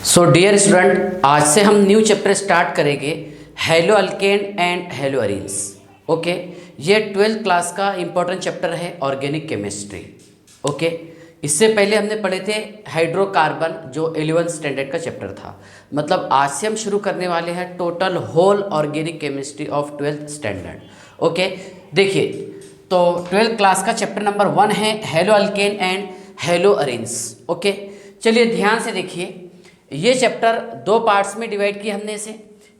So dear student, आज से हम न्यू चैप्टर स्टार्ट करेंगे hello alkane and halo arenes. Okay, ये 12th क्लास का इंपॉर्टेंट चैप्टर है ऑर्गेनिक केमिस्ट्री। ओके, इससे पहले हमने पढ़े थे हाइड्रोकार्बन जो 11th स्टैंडर्ड का चैप्टर था। मतलब आज से हम शुरू करने वाले हैं total whole organic chemistry of 12th standard. Okay, देखिए तो 12th क्लास का चैप्टर नंबर 1 है halo alkane and halo arenes. Okay, चलिए ध्यान से देखिए, ये चैप्टर दो पार्ट्स में डिवाइड किया हमने इसे।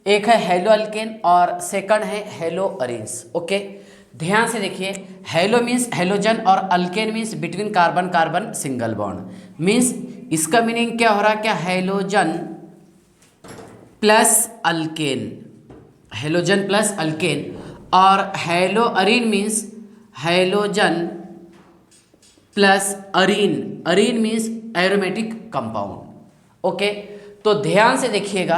एक है हेलो अल्केन और सेकंड है हेलो अरीन्स। ओके, ध्यान से देखिए, हेलो मीन्स हेलोजन और alkane means between carbon carbon single bond. Means इसका मीनिंग क्या हो रहा है, क्या halogen plus alkane, halogen plus alkane. और halo arene means halogen plus arene, arene means aromatic compound. Okay, तो ध्यान से देखिएगा,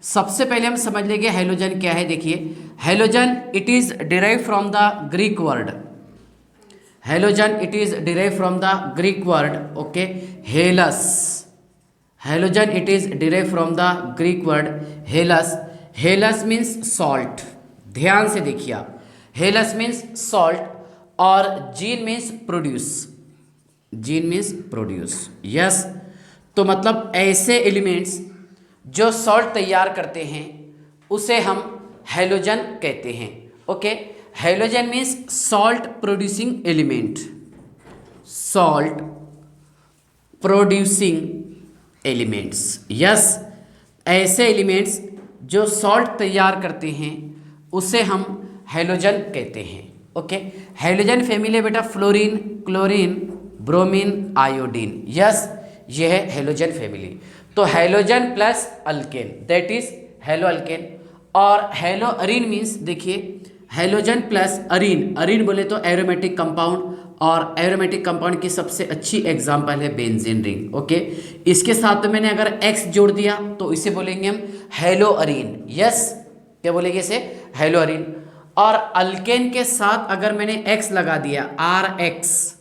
सबसे पहले हम समझ लेंगे हेलोजन क्या है। देखिए, halogen it is derive from the Greek word, halogen it is derive from the Greek word okay हेलस। Halogen it is derive from the Greek word हेलस। हेलस means salt. ध्यान से देखिए, हेलस मीन्स सॉल्ट और gene means produce, gene means produce. Yes, तो मतलब ऐसे elements जो salt तैयार करते हैं उसे हम हेलोजन कहते हैं। Okay, halogen means salt producing element, salt producing elements. Yes, ऐसे एलिमेंट्स जो सॉल्ट तैयार करते हैं उसे हम हेलोजन कहते हैं। ओके, हेलोजन फैमिली है बेटा fluorine, chlorine, bromine, iodine. Yes, यह है हेलोजन फैमिली। तो halogen plus alkane that is hello alkane. और हेलो अरीन मीन्स देखिए, हेलोजन प्लस अरीन, अरीन बोले तो एरोमेटिक कंपाउंड, और एरोमेटिक कंपाउंड की सबसे अच्छी एग्जांपल है बेंजीन रिंग। ओके, इसके साथ तो मैंने अगर एक्स जोड़ दिया तो इसे बोलेंगे हम हेलो अरीन। यस, क्या बोलेंगे इसे, हेलो अरीन। और अल्केन के साथ अगर मैंने एक्स लगा दिया आर एक्स,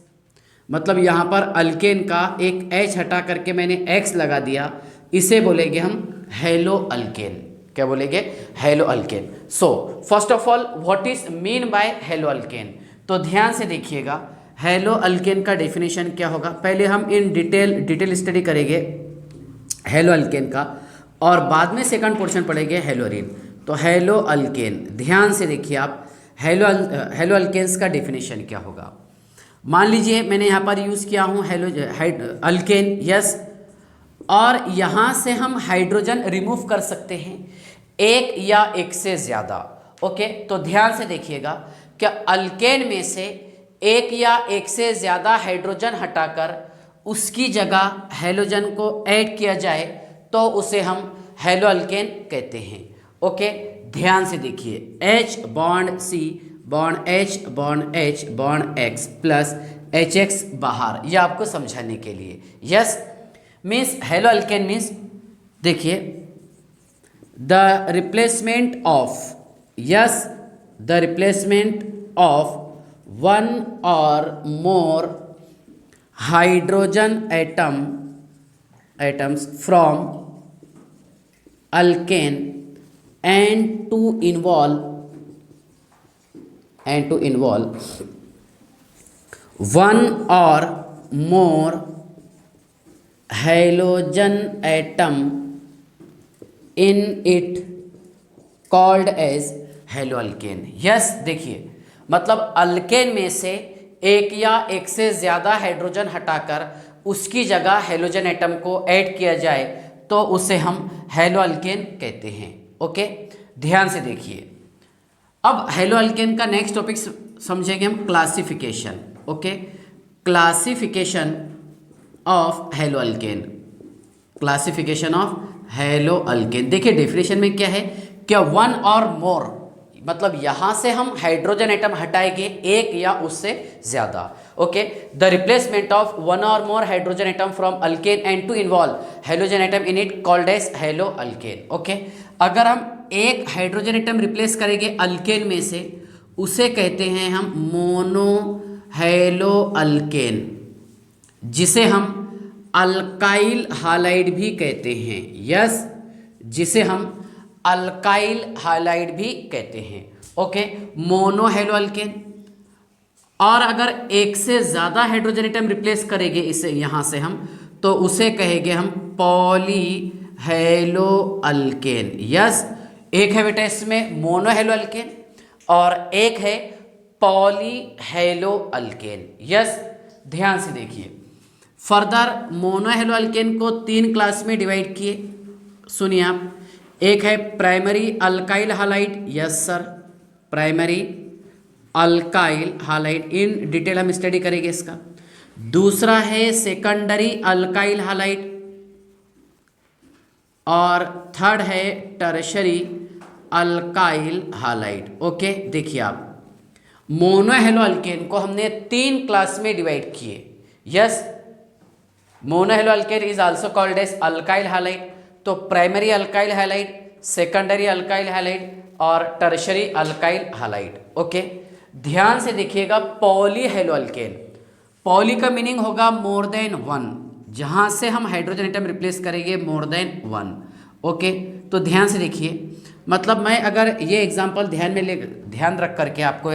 मतलब यहाँ पर अल्केन का एक एच हटा करके मैंने एक्स लगा दिया, इसे बोलेंगे हम हेलो अल्केन। क्या बोलेंगे, hello alkane. So first of all what is mean by hello alkane, तो ध्यान से देखिएगा, हेलो अल्केन का डेफिनेशन क्या होगा। पहले हम इन डिटेल स्टडी करेंगे हेलो अल्केन का, और बाद में सेकंड पोर्शन पढ़ेंगे हेलो अरीन। तो हेलो अल्केन, ध्यान से देखिए आप, हेलो अल्केन्स का डेफिनेशन क्या होगा। मान लीजिए मैंने यहाँ पर यूज़ किया हूँ हेलो अल्केन। यस, और यहाँ से हम हाइड्रोजन रिमूव कर सकते हैं, एक या एक से ज़्यादा। ओके, तो ध्यान से देखिएगा, क्या अल्केन में से एक या एक से ज़्यादा हाइड्रोजन हटाकर उसकी जगह हेलोजन को ऐड किया जाए तो उसे हम हेलो अल्केन कहते हैं। ओके, ध्यान से देखिए, H bond C bond H bond H bond X plus HX बाहर, ये आपको समझाने के लिए। Yes, means halo alkane means देखिए the replacement of, yes, the replacement of one or more hydrogen atoms from alkane and to involve one or more halogen atom in it called as haloalkane। Yes, देखिए मतलब alkane में से एक या एक से ज़्यादा हाइड्रोजन हटाकर उसकी जगह हेलोजन एटम को ऐड किया जाए तो उसे हम हेलो अल्केन कहते हैं। ओके, ध्यान से देखिए, अब हेलो अल्केन का नेक्स्ट टॉपिक समझेंगे हम classification. Okay, classification of hello alkane, classification of hello alkane. देखिए डेफिनेशन में क्या है, क्या वन और मोर, मतलब यहाँ से हम हाइड्रोजन एटम हटाएंगे एक या उससे ज़्यादा। Okay, the replacement of one or more hydrogen atom from alkane and to involve halogen atom in it called as halo alkane. Okay, अगर हम एक हाइड्रोजन एटम रिप्लेस करेंगे अल्केन में से, उसे कहते हैं हम मोनो हेलो अल्केन, जिसे हम अल्काइल हालाइड भी कहते हैं। यस, जिसे हम अल्काइल हालाइड भी कहते हैं। Okay, mono halo alkane. और अगर एक से ज़्यादा हाइड्रोजन एटम रिप्लेस करेंगे इसे यहाँ से हम, तो उसे कहेंगे हम पॉली हेलो अल्केन। यस, एक है बेटा इसमें मोनो हेलो अल्केन और एक है पॉली हेलो अल्केन। यस, ध्यान से देखिए। फर्दर मोनो हेलो अल्केन को 3 क्लास में डिवाइड किए। सुनिए आप, एक है primary alkyl halide. Yes sir, primary alkyl halide, in detail हम स्टडी करेंगे इसका। दूसरा है सेकेंडरी अल्काइल हालाइड और थर्ड है टर्शरी अल्काइल हालाइड। ओके, देखिए आप, मोनो हेलो अल्केन को हमने 3 क्लास में डिवाइड किए। Yes, mono halo alkane is also called as alkyl halide. तो primary alkyl halide, secondary alkyl halide और टर्शरी अल्काइल हालाइड। ओके, ध्यान से देखिएगा, पॉली हेलो अल्केन, पॉली का मीनिंग होगा मोर देन 1, जहां से हम हाइड्रोजन एटम रिप्लेस करेंगे मोर देन 1। ओके, तो ध्यान से देखिए, मतलब मैं अगर ये एग्जांपल ध्यान रख करके आपको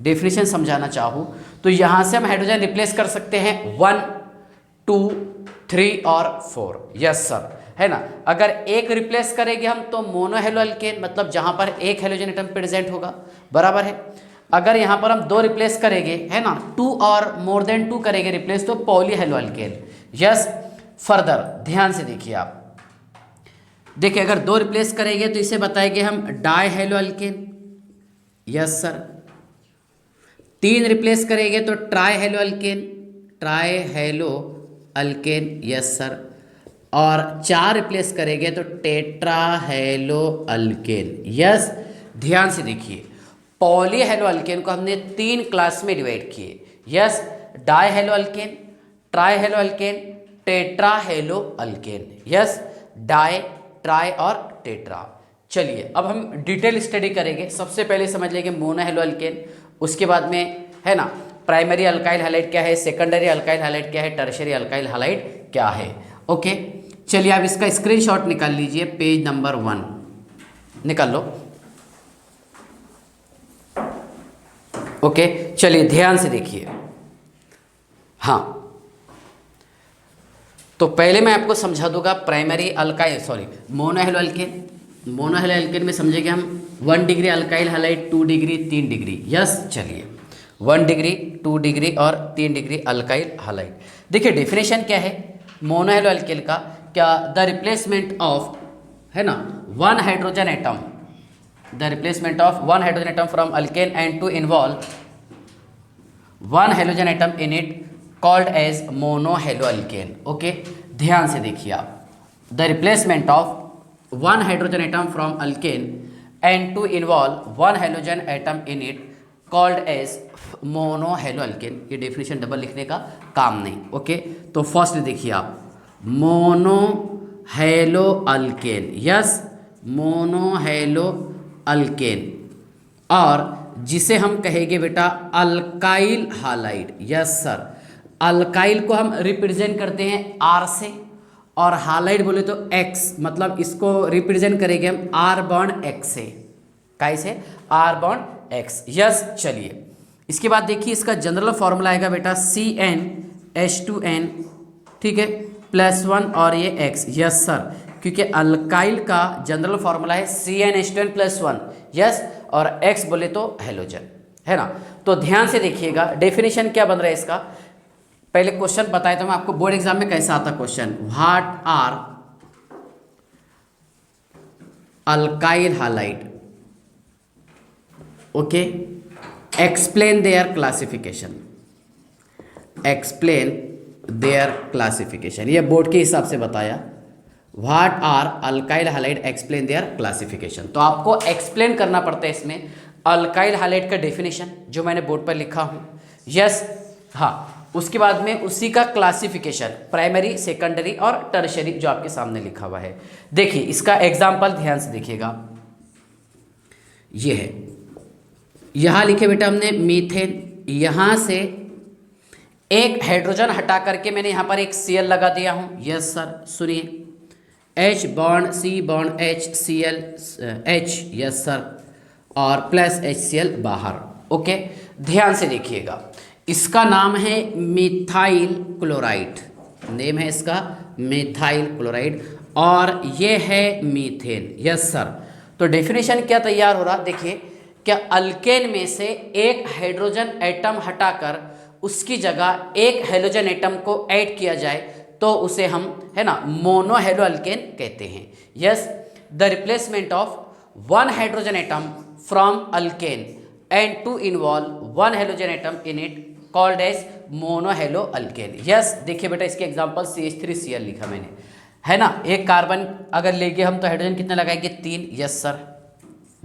डेफिनेशन समझाना चाहूँ, तो यहाँ से हम हाइड्रोजन रिप्लेस कर सकते हैं 1, 2, 3 और 4। यस सर, है ना। अगर एक रिप्लेस करेंगे हम तो मोनो हेलो अल्केन, मतलब जहाँ पर एक हाइड्रोजन एटम प्रेजेंट होगा, बराबर है। अगर यहाँ पर हम 2 रिप्लेस करेंगे, है ना, 2 और मोर देन 2 करेंगे रिप्लेस, तो poly halo alkane. Yes, further ध्यान से देखिए आप, देखिए अगर 2 रिप्लेस करेंगे तो इसे बताएंगे हम die halo alkane. Yes sir, 3 replace करेंगे तो try halo alkane, tri halo alkane. Yes sir, और 4 रिप्लेस करेंगे तो टेट्रा हेलो अल्केन। यस, ध्यान से देखिए, पॉली हेलो अल्केन को हमने 3 क्लास में डिवाइड किए। Yes, di halo alkane, tri halo alkane, tetra halo alkane. Yes, di, tri और टेट्रा। चलिए अब हम डिटेल स्टडी करेंगे। सबसे पहले समझ लेंगे मोनो हेलो अल्केन, उसके बाद में, है ना, प्राइमरी अल्काइल हालाइड क्या है, सेकेंडरी अल्काइल हालाइड क्या है, टर्शरी अल्काइल हालाइड क्या है। ओके, चलिए आप इसका स्क्रीनशॉट निकाल लीजिए, पेज नंबर 1 निकाल लो। ओके, चलिए ध्यान से देखिए। हाँ, तो पहले मैं आपको समझा दूंगा primary alkyl mono halo alkane. Mono halo alkane में समझेंगे हम 1 degree alkyl halide, 2 degree, 3 degree. Yes, चलिए 1 डिग्री, 2 डिग्री और 3 डिग्री अल्काइल हालाइड। देखिए डेफिनेशन क्या है मोनो हेलो अल्केन का, क्या द रिप्लेसमेंट ऑफ, है ना, 1 hydrogen atom, the replacement of 1 hydrogen atom from alkane and to involve 1 hydrogen atom in it called as mono halo alkane. Okay, ध्यान से देखिए आप, the replacement of 1 hydrogen atom from alkane and to involve 1 hydrogen atom in it called as mono halo alkane. ये definition double लिखने का काम नहीं। Okay, तो फर्स्ट देखिए आप, mono halo alkane. Yes, mono halo alkane, और जिसे हम कहेंगे बेटा alkyl halide. Yes sir, alkyl को हम रिप्रेजेंट करते हैं R से, और हालाइड बोले तो X, मतलब इसको रिप्रेजेंट करेंगे हम R बॉन्ड X से। कैसे? R bond X। यस, चलिए इसके बाद देखिए इसका जनरल फॉर्मूला आएगा बेटा CnH2n, ठीक है, +1 और ये X। यस सर, क्योंकि अल्काइल का जनरल फॉर्मूला है CnH2n +1। यस, और X बोले तो हेलोजन, है ना। तो ध्यान से देखिएगा डेफिनेशन क्या बन रहा है इसका। पहले क्वेश्चन बताए तो मैं आपको, बोर्ड एग्जाम में कैसा आता question, what are alkyl halide, okay, explain their classification, explain their classification, ये बोर्ड के हिसाब से बताया। What are alkyl halide, explain their classification. तो आपको एक्सप्लेन करना पड़ता है इसमें अल्काइल हालाइड का डेफिनेशन, जो मैंने बोर्ड पर लिखा हूँ। यस, हाँ, उसके बाद में उसी का क्लासिफिकेशन, प्राइमरी, सेकेंडरी और टर्शरी, जो आपके सामने लिखा हुआ है। देखिए इसका एग्जाम्पल ध्यान से देखिएगा, ये है, यहाँ लिखे बेटा हमने मीथेन, यहाँ से एक हाइड्रोजन हटा करके मैंने यहाँ पर एक Cl लगा दिया हूँ। यस सर, सुनिए, H bond C bond H Cl H, yes sir, और प्लस HCl बाहर। ओके, ध्यान से देखिएगा, इसका नाम है मिथाइल क्लोराइड, नेम है इसका मिथाइल क्लोराइड, और ये है मीथेन। यस सर, तो डेफिनेशन क्या तैयार हो रहा, देखिए, क्या अल्केन में से एक हाइड्रोजन एटम हटाकर उसकी जगह एक हेलोजन एटम को ऐड किया जाए तो उसे हम, है ना, मोनो हेलो अल्केन कहते हैं। Yes, the replacement of one hydrogen atom from alkane and to involve one halogen atom in it called as mono halo alkane. Yes, देखिए बेटा, इसके एग्जांपल CH3Cl लिखा मैंने, है ना, एक कार्बन अगर लेंगे हम तो हाइड्रोजन कितना लगाएंगे, 3। यस सर,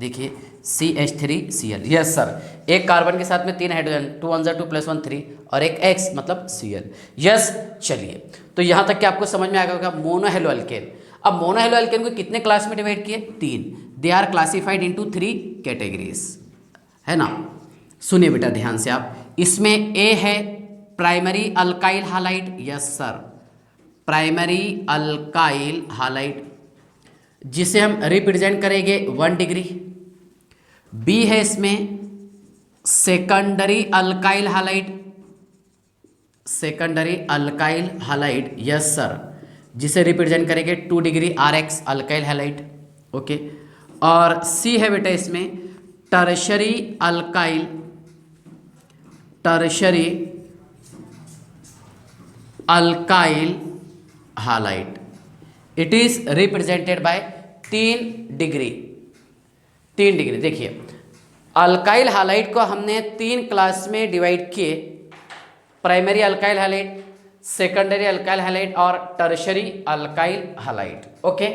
देखिए CH3Cl। यस सर, एक कार्बन के साथ में 3 हाइड्रोजन, 2 1 2 + 1 3, और एक X मतलब Cl। यस, चलिए, तो यहाँ तक कि आपको समझ में आ गया होगा मोनो हेलो अल्केन। अब मोनो हेलो अल्केन को कितने क्लास में डिवाइड किए, 3। They are classified into 3 categories, है ना। सुनिए बेटा ध्यान से आप, इसमें A है primary alkyl halide. Yes sir, primary alkyl halide, जिसे हम रिप्रेजेंट करेंगे 1 डिग्री। बी है इसमें secondary alkyl halide, secondary alkyl halide, yes sir, जिसे रिप्रेजेंट करेंगे 2 degree RX alkyl halide. Okay, और सी है बेटा इसमें tertiary alkyl, tertiary alkyl halide, it is represented by 3 degree. 3 degree, देखिए, अल्काइल हालाइड को हमने 3 क्लास में डिवाइड किए, primary alkyl halide, secondary alkyl halide और टर्शरी अल्काइल हालाइड। ओके,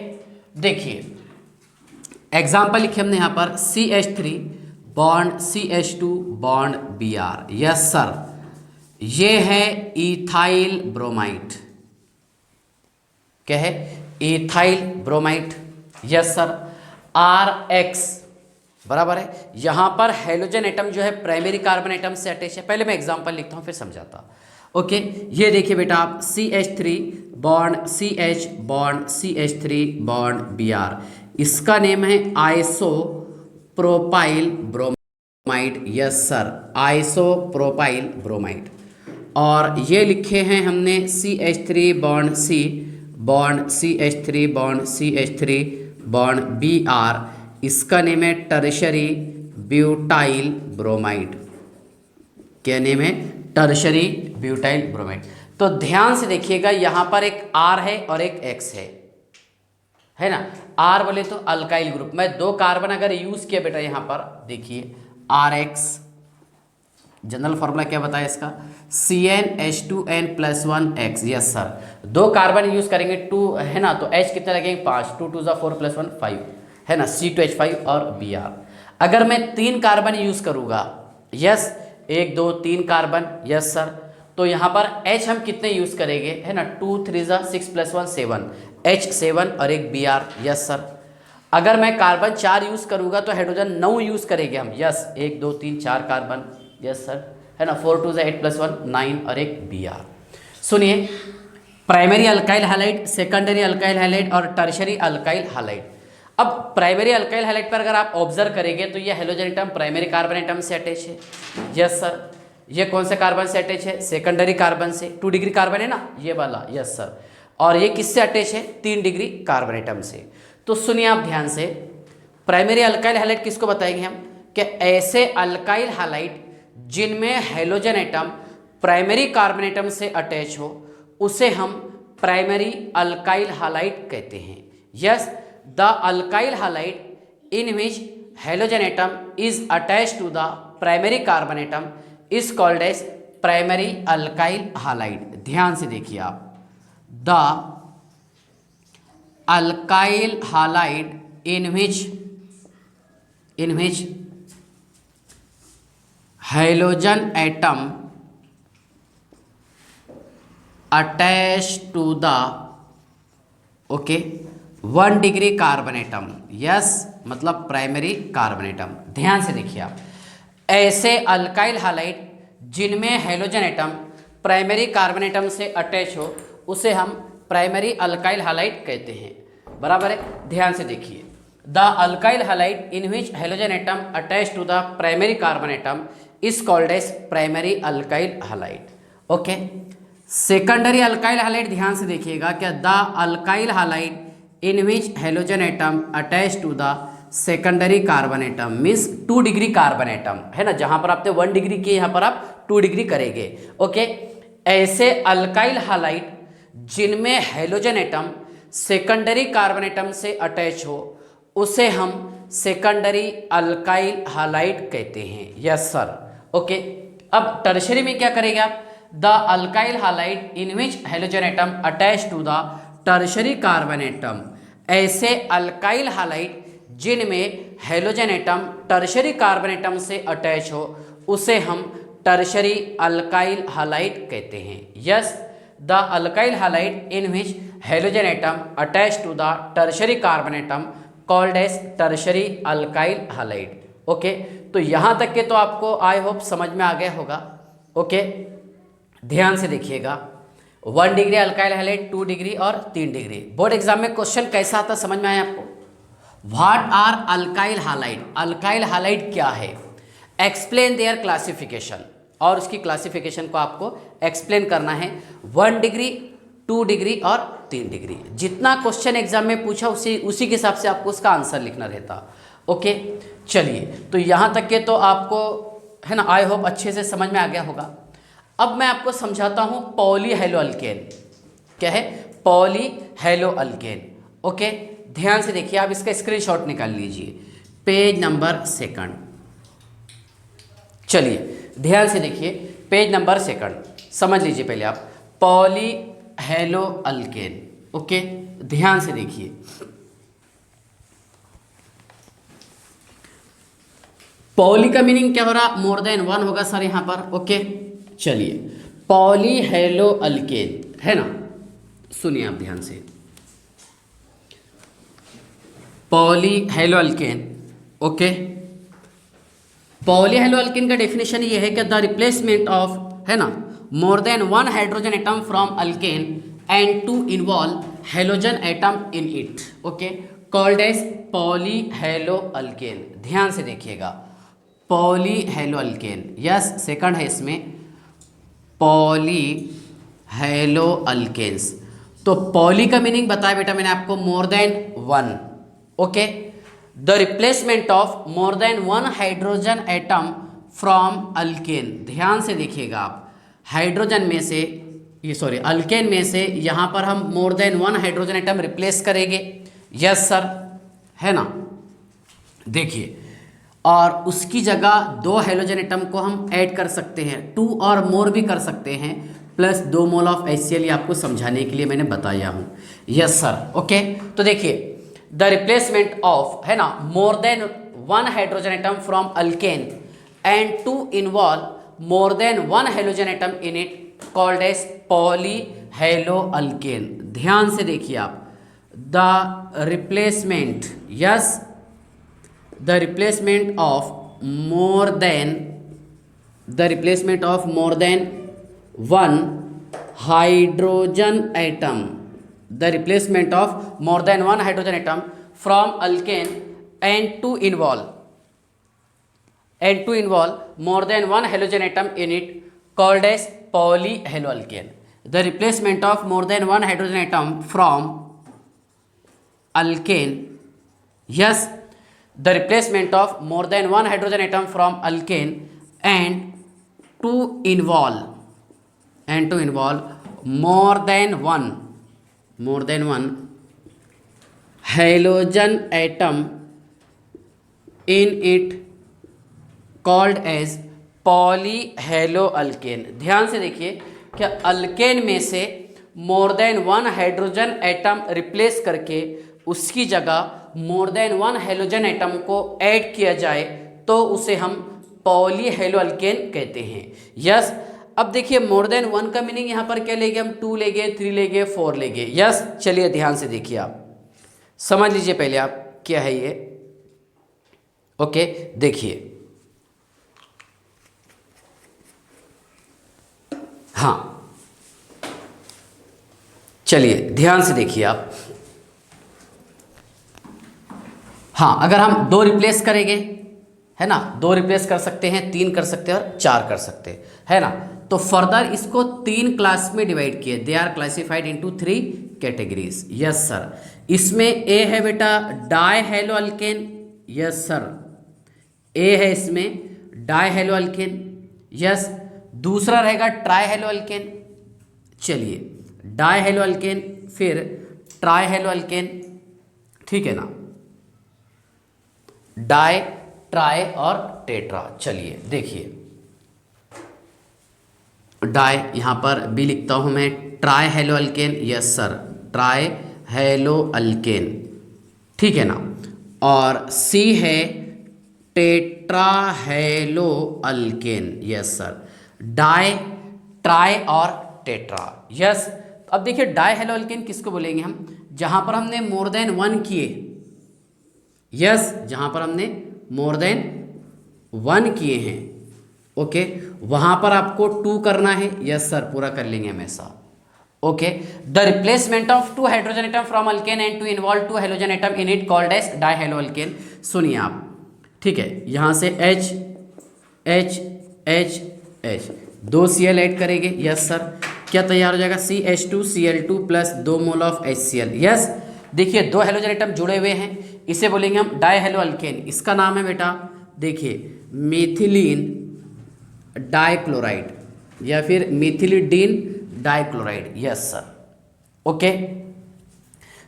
देखिए एग्जाम्पल लिखे हमने यहाँ पर CH3 bond CH2 bond Br। Yes sir, ये है इथाइल ब्रोमाइड, क्या है, ethyl bromide. Yes sir, RX बराबर है, यहाँ पर हेलोजन एटम जो है प्राइमरी कार्बन एटम से अटैच है। पहले मैं एग्जांपल लिखता हूँ फिर समझाता। ओके, ये देखिए बेटा आप, CH3 bond CH bond CH3 bond Br, इसका नेम है isopropyl bromide. Yes sir, isopropyl bromide. और ये लिखे हैं हमने CH3 bond C bond CH3 bond CH3 bond Br, इसका नेम है टर्शरी ब्यूटाइल ब्रोमाइड। क्या नेम है, टर्शरी ब्यूटाइल ब्रोमाइड। तो ध्यान से देखिएगा, यहाँ पर एक R है और एक X है ना। R बोले तो अल्काइल ग्रुप में 2 कार्बन अगर यूज किया बेटा, यहाँ पर देखिए RX, जनरल फॉर्मूला क्या बताया इसका, CnH2n+1X। Yes sir, 2 carbon use करेंगे 2, है ना, तो H कितने लगेंगे, 5, 2 2 4 + 1 5, है ना, C2H5 और Br। अगर मैं 3 कार्बन यूज करूंगा, यस, 1 2 3 कार्बन, यस सर, तो यहाँ पर H हम कितने यूज करेंगे, है ना, 2 3 6 + 1 7, H7 और एक Br। यस सर, अगर मैं कार्बन 4 यूज करूंगा तो हाइड्रोजन 9 यूज करेंगे हम। यस, 1 2 3 4 कार्बन, यस सर, है ना, 4 2 8 + 1 9 और एक Br। सुनिए, primary alkyl halide, secondary alkyl halide और टर्शरी अल्काइल हालाइड। अब प्राइमरी अल्काइल हालाइड पर अगर आप ऑब्जर्व करेंगे तो ये halogen atom primary carbon atom से अटैच है। यस सर, ये कौन से कार्बन से अटैच है, सेकेंडरी कार्बन से, 2 डिग्री कार्बन है ना ये वाला। यस सर, और ये किससे अटैच है, 3 डिग्री कार्बन एटम से। तो सुनिए आप ध्यान से, प्राइमरी अल्काइल हालाइड किसको बताएंगे हम, कि ऐसे अल्काइल हालाइड जिनमें halogen atom primary carbon atom से अटैच हो उसे हम प्राइमरी अल्काइल हालाइड कहते हैं। Yes, the alkyl halide in which halogen atom is attached to the primary carbon atom is called as primary alkyl halide. ध्यान से देखिए आप, द अल्काइल हालाइड in which halogen atom attached to the 1 degree carbon atom. Yes, मतलब primary carbon atom. ध्यान से देखिए आप, ऐसे अल्काइल हालाइड जिनमें हेलोजन एटम प्राइमरी कार्बन से अटैच हो उसे हम प्राइमरी अल्काइल हैलाइड कहते हैं। बराबर है, ध्यान से देखिए। The alkyl halide in which halogen atom attach to the primary carbon atom is called as primary alkyl halide. Okay, secondary alkyl halide ध्यान से देखिएगा, क्या the alkyl halide in which halogen atom attach to the secondary carbon atom means 2 degree carbon atom है ना, जहां पर आपने 1 degree किए यहाँ पर आप 2 डिग्री करेंगे। ओके, ऐसे अल्काइल हैलाइड जिनमें halogen atom secondary carbon atom से अटैच हो उसे हम सेकेंडरी अल्काइल हैलाइड कहते हैं। Yes sir. ओके, अब टर्शरी में क्या करेंगे आप, the alkyl halide in which halogen atom attach to the tertiary carbon atom, ऐसे अल्काइल हैलाइड जिनमें halogen atom tertiary carbon atom से अटैच हो उसे हम टर्शरी अल्काइल हैलाइड कहते हैं। Yes, the alkyl halide in which halogen atom attach to the tertiary carbon atom called as tertiary alkyl halide. Okay, तो यहाँ तक के तो आपको आई होप समझ में आ गया होगा। ओके, ध्यान से देखिएगा, 1 डिग्री अल्काइल हैलाइड, 2 डिग्री और 3 डिग्री। बोर्ड एग्जाम में क्वेश्चन कैसा आता समझ में आया आपको? What are alkyl halide, alkyl halide क्या है, एक्सप्लेन देयर क्लासिफिकेशन, और उसकी क्लासिफिकेशन को आपको एक्सप्लेन करना है। 1 डिग्री, 2 डिग्री और 3 डिग्री, जितना क्वेश्चन एग्जाम में पूछा उसी के हिसाब से आपको उसका आंसर लिखना रहता। ओके, चलिए, तो यहाँ तक के तो आपको है ना आई होप अच्छे से समझ में आ गया होगा। अब मैं आपको समझाता हूँ पॉली हेलो अल्केन क्या है, पॉली हेलो अल्केन। ओके, ध्यान से देखिए, आप इसका स्क्रीनशॉट निकाल लीजिए, पेज नंबर 2। चलिए ध्यान से देखिए, पेज नंबर 2 समझ लीजिए पहले आप, पॉली हेलो अल्केन। ओके, ध्यान से देखिए, पॉली का मीनिंग क्या हो रहा, मोर देन 1 होगा सर यहाँ पर। ओके, चलिए, पॉली हेलो अल्केन है ना, सुनिए आप ध्यान से, poly halo alkane. Okay, poly halo alkane का डेफिनेशन ये है कि द रिप्लेसमेंट ऑफ है ना more than 1 hydrogen atom from alkane and to involve halogen atom in it, okay, called as poly halo alkane. ध्यान से देखिएगा, poly halo alkane, yes second है इसमें, पॉली हेलो अल्केन्स। तो पॉली का meaning बताया बेटा मैंने आपको, more than 1। Okay, the replacement of more than 1 hydrogen atom from alkane. ध्यान से देखिएगा आप, हाइड्रोजन में से अल्केन में से यहाँ पर हम मोर देन 1 हाइड्रोजन एटम रिप्लेस करेंगे। यस सर, है ना, देखिए, और उसकी जगह 2 हाइड्रोजन एटम को हम ऐड कर सकते हैं, 2 और मोर भी कर सकते हैं, प्लस 2 मोल ऑफ HCl, ये आपको समझाने के लिए मैंने बताया हूँ। Yes sir. ओके, तो देखिए, द रिप्लेसमेंट ऑफ है ना more than 1 hydrogen atom from alkane and to involve more than 1 hydrogen atom in it called as poly halo alkane. ध्यान से देखिए आप, the replacement, yes, the replacement of more than 1 hydrogen atom, the replacement of more than 1 hydrogen atom from alkane and to involve more than 1 halogen atom in it called as polyhaloalkane. The replacement of more than 1 hydrogen atom from alkane, yes, the replacement of more than 1 hydrogen atom from alkane and to involve more than 1 halogen atom in it called as polyhaloalkane। ध्यान से देखिए, क्या alkane में से मोर than 1 hydrogen atom replace करके उसकी जगह मोर than 1 halogen atom को ऐड किया जाए तो उसे हम पॉलीहेलोअल्केन कहते हैं। यस, अब देखिए, मोर देन 1 का मीनिंग यहाँ पर क्या लेंगे हम, 2 लेंगे, 3 लेंगे, 4 लेंगे। यस, चलिए ध्यान से देखिए, आप समझ लीजिए पहले आप क्या है ये। ओके, देखिए, हाँ, चलिए ध्यान से देखिए आप। हाँ, अगर हम 2 रिप्लेस करेंगे, है ना, 2 रिप्लेस कर सकते हैं, 3 कर सकते हैं और 4 कर सकते हैं, है ना। तो फर्दर इसको 3 क्लास में डिवाइड किए, they are classified into 3 categories. Yes sir. इसमें ए है बेटा di halo alkane, yes sir, A है इसमें डाई हेलो अल्केन, यस। दूसरा रहेगा ट्राई हेलो अल्केन, चलिए डाई हेलो अल्केन, फिर ट्राई हेलो अल्केन, ठीक है ना, डाई, ट्राई और टेट्रा। चलिए देखिए, डाई यहाँ पर बी लिखता हूँ मैं, tri halo alkane, yes sir, tri halo alkane, ठीक है ना। और सी है tetra halo alkane, yes sir, di, tri और टेट्रा, यस। अब देखिए डाई हेलो अल्केन किसको बोलेंगे हम, जहाँ पर हमने मोर देन 1 किए, यस, जहाँ पर हमने मोर देन 1 किए हैं, ओके, वहाँ पर आपको 2 करना है, यस सर, पूरा कर लेंगे हमेशा, okay. The replacement of 2 hydrogen atom from alkane and to involve 2 halogen atom in it called as di halo alkane. सुनिए आप, ठीक है, यहाँ से H H H H 2 Cl add करेंगे, यस सर, क्या तैयार हो जाएगा, CH2Cl2 plus 2 mole of HCl, yes. देखिए 2 हेलोजन एटम जुड़े हुए हैं, इसे बोलेंगे हम डाई हेलो अल्केन। इसका नाम है बेटा, देखिए मिथिलीन डाइक्लोराइड या फिर methylidene dichloride, yes sir, okay.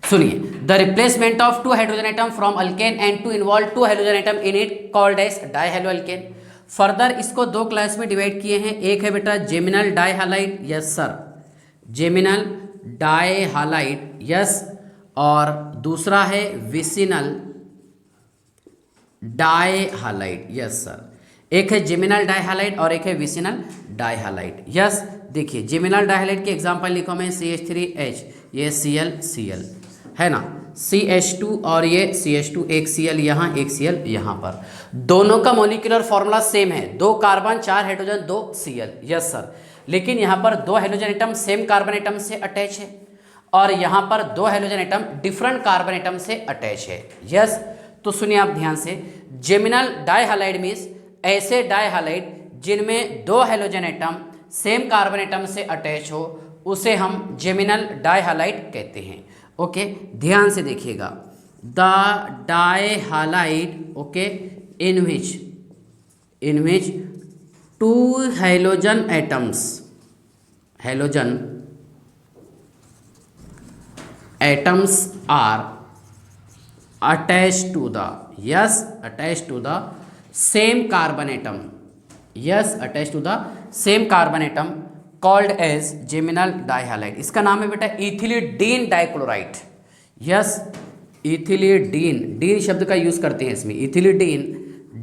सुनिए, the replacement of 2 hydrogen atom from alkane and to involve 2 halogen atom in it called as di halo alkane. Further इसको 2 क्लास में डिवाइड किए हैं, एक है बेटा geminal di halide, yes sir, geminal di halide, yes, और दूसरा है vicinal di halide, yes sir. एक है जेमिनल डाई हालाइड और एक है विसिनल डाई हालाइड, यस। देखिए जेमिनल डाई हालाइड के एग्जांपल लिखो मैं, CH3H, ये Cl है ना, CH2 और ये CH2, एक Cl यहाँ एक Cl यहाँ पर, दोनों का मॉलिक्यूलर फॉर्मूला सेम है, 2 carbon 4 hydrogen 2 Cl, yes sir. लेकिन यहाँ पर 2 hydrogen atom same carbon atom से अटैच है और यहाँ पर 2 hydrogen atom different carbon atom से अटैच है, यस। तो सुनिए आप ध्यान से, जेमिनल डाई हालाइड मीन्स ऐसे डाई हालाइड जिनमें 2 hydrogen atom same carbon atom से अटैच हो, उसे हम जेमिनल डाई हालाइड कहते हैं, ओके। ध्यान से देखिएगा, the di halide, okay, in which 2 hydrogen atoms are attached to the same carbon atom, yes, attached to the same carbon atom called as geminal dihalide। इसका नाम है बेटा ethylidene dichloride, yes, ethylidene, dene शब्द का use करते हैं इसमें, ethylidene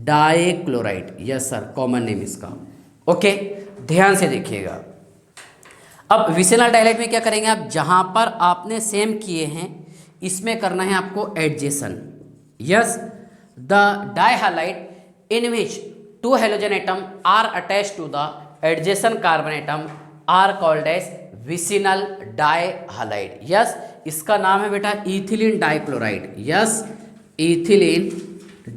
dichloride, yes sir, common name इसका, ओके। ध्यान से देखिएगा, अब विसिनल डाइहालाइड में क्या करेंगे आप, जहां पर आपने सेम किए हैं इसमें करना है आपको adjacent, yes. The dihalide in which 2 halogen atom are attach to the adjacent carbon atom are called as vicinal dihalide, yes. इसका नाम है बेटा ethylene dichloride, yes, ethylene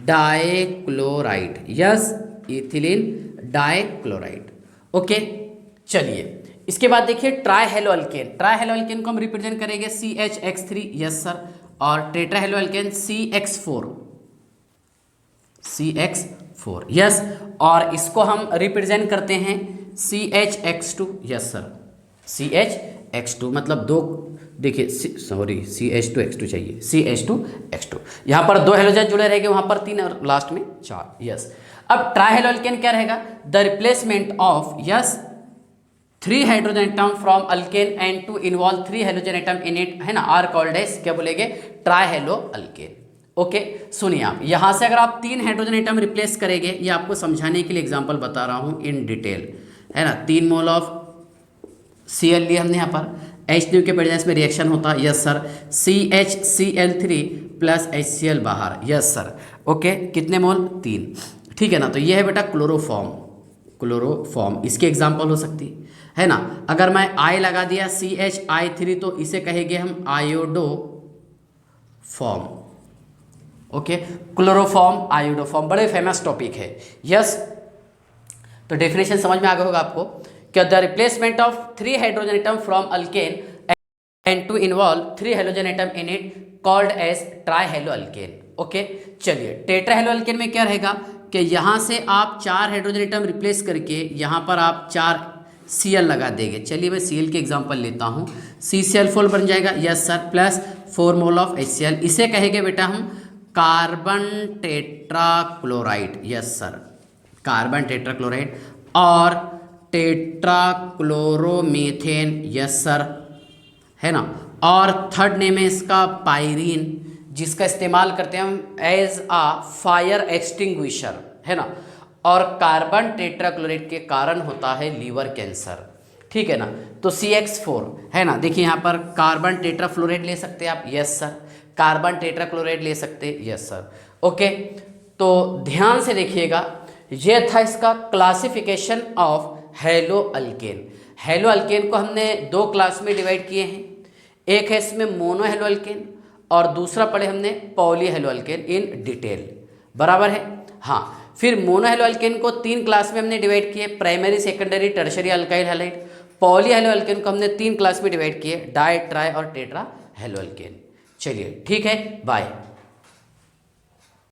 dichloride, yes, ethylene dichloride, okay. चलिए इसके बाद देखिए tri halo alkane, tri halo alkane को हम रिप्रेजेंट करेंगे CHX3, यस सर, और tetra halo alkane CX4, yes, और इसको हम रिप्रेजेंट करते हैं CHX2, यस सर, CHX2 मतलब 2, देखिए सॉरी CH2X2 चाहिए, CH2X2, यहाँ पर 2 हेलोजन जुड़े रहेंगे, वहाँ पर 3 और लास्ट में 4, यस। अब ट्राई हेलो अल्केन क्या रहेगा, the replacement of, yes, 3 hydrogen atom from alkane and to involve 3 hydrogen atom in it, है ना, आर कॉल्ड एज, क्या बोलेंगे, ट्राई हेलो अल्केन, ओके। सुनिए आप, यहाँ से अगर आप 3 हाइड्रोजन एटम रिप्लेस करेंगे, ये आपको समझाने के लिए एग्जांपल बता रहा हूँ इन डिटेल, है ना। 3 मोल ऑफ Cl लिया हमने यहाँ पर, H2 के प्रेजेंस में रिएक्शन होता है, yes sir, CHCl3 plus HCl बाहर, यस सर, ओके, कितने मोल, 3, ठीक है ना। तो ये है बेटा क्लोरोफॉर्म, इसकी एग्जाम्पल हो सकती है। है ना। अगर मैं आई लगा दिया CH3 तो इसे कहेंगे हम iodo form. Okay, chloroform, iodoform, बड़े फेमस टॉपिक है। यस, तो डेफिनेशन समझ में आ गया होगा आपको कि the replacement of 3 hydrogen atom from alkane and to involve 3 hydrogen atom in it called as trihalo alkane. Okay, चलिए टेट्राहेलो अल्केन में क्या रहेगा कि यहाँ से आप 4 हाइड्रोजन एटम रिप्लेस करके यहाँ पर आप 4 Cl लगा देंगे। चलिए मैं Cl के एग्जांपल लेता हूँ। CCl4 बन जाएगा, yes sir, plus 4 mole of HCl, इसे कहेंगे बेटा हम carbon tetrachloride. Yes sir, carbon tetrachloride और टेट्राक्लोरोमीथेन। यस सर, है ना। और थर्ड नेम है इसका पायरीन, जिसका इस्तेमाल करते हैं हम एज आ फायर एक्सटिंग्विशर, है ना। और कार्बन टेट्राक्लोराइड के कारण होता है लीवर कैंसर, ठीक है ना। तो CX4 है ना, देखिए यहाँ पर कार्बन टेट्राफ्लोराइड ले सकते हैं आप, यस सर, कार्बन टेट्राक्लोराइड ले सकते हैं, यस सर। ओके, तो ध्यान से देखिएगा, ये था इसका classification of hello alkane. Hello alkane को हमने 2 क्लास में डिवाइड किए हैं, एक है इसमें मोनो हेलो अल्केन और दूसरा पढ़े हमने poly halo alkane in detail, बराबर है। हाँ, फिर मोनो हेलो अल्केन को 3 क्लास में हमने डिवाइड किए, primary, secondary, tertiary alkyl halide. Poly halo alkane को हमने 3 क्लास में डिवाइड किए, डाई, ट्राई और टेट्रा हेलो अल्केन। चलिए ठीक है, बाय।